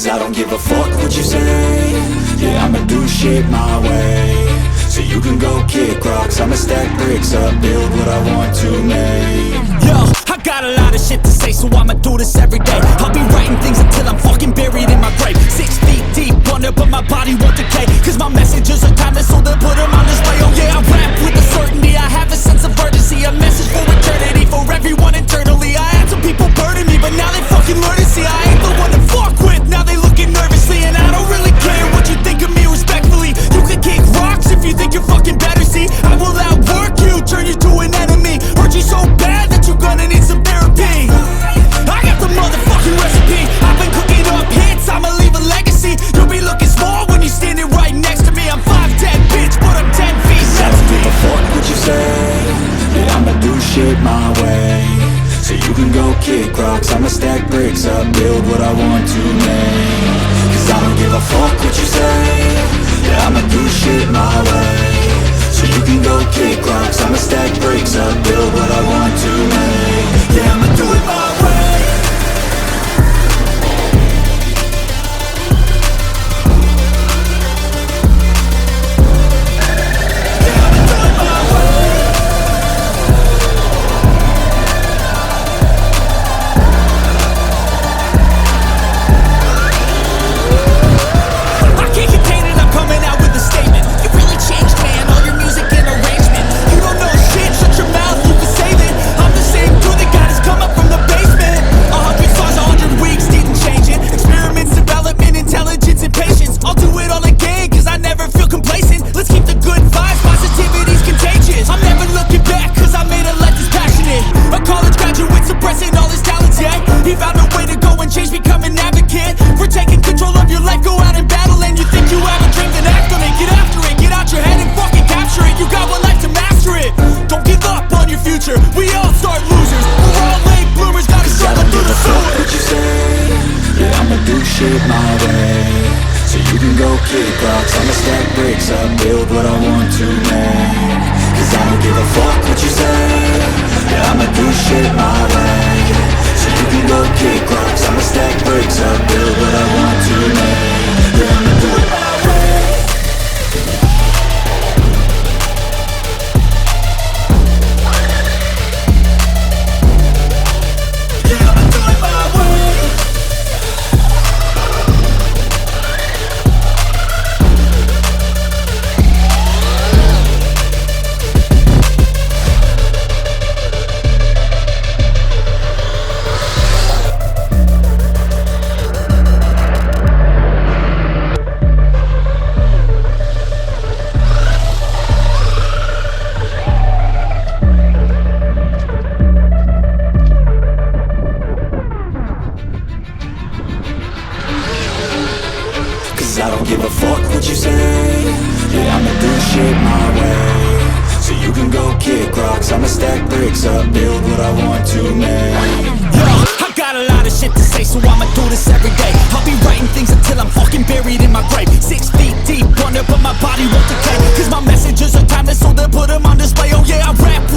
Cause I don't give a fuck what you say. Yeah, I'ma do shit my way. So you can go kick rocks, I'ma stack bricks up, build what I want to make. Yo, I got a lot of shit to say, so I'ma do this every day. I'll be writing things until I'm fucking buried in my grave. 6 feet deep under, but my body won't decay. Cause my messages are timeless, so they'll put them on display. Oh yeah, I rap with a certainty, I have a sense of urgency. A message for eternity, for everyone internally. I had some people burning me, but now they fucking learn to see I ain't the one to fuck with, now they looking nervously. And I don't really care what you think of me, respectfully. You can kick rocks if you think you're fucking better, see. I will outwork you, turn you to an enemy. Hurt you so bad that you're gonna need some therapy. I got the motherfucking recipe. I've been cooking up hits, I'ma leave a legacy. You'll be looking small when you're standing right next to me. I'm 5'10", bitch, but I'm 10 feet I don't give a 7 fuck what you say. Yeah, I'ma do shit my way. So you can go kick rocks, I'ma stack bricks up, build what I want to make. Cause I don't give a fuck what you say. Yeah, I'ma do shit my way. So you can go kick rocks, I'ma stack bricks up, build what I want to make. Yeah, I'ma do it my way. We all start losers, we're all late bloomers, gotta struggle through the sewer. What you say? Yeah, I'ma do shit my way. So you can go kick rocks, I'ma stack bricks up, build what I want to make. Cause I don't give a fuck what you say. Yeah, I'ma do shit my way. So you can go kick rocks, I'ma stack bricks up, build what I want to make. Yeah, I'ma do it my way. I don't give a fuck what you say. Yeah, I'ma do shit my way. So you can go kick rocks, I'ma stack bricks up, build what I want to make. Yo, I got a lot of shit to say, so I'ma do this every day. I'll be writing things until I'm fucking buried in my grave. 6 feet deep under, but my body won't decay. Cause my messages are timeless, so they'll put them on display. Oh yeah, I rap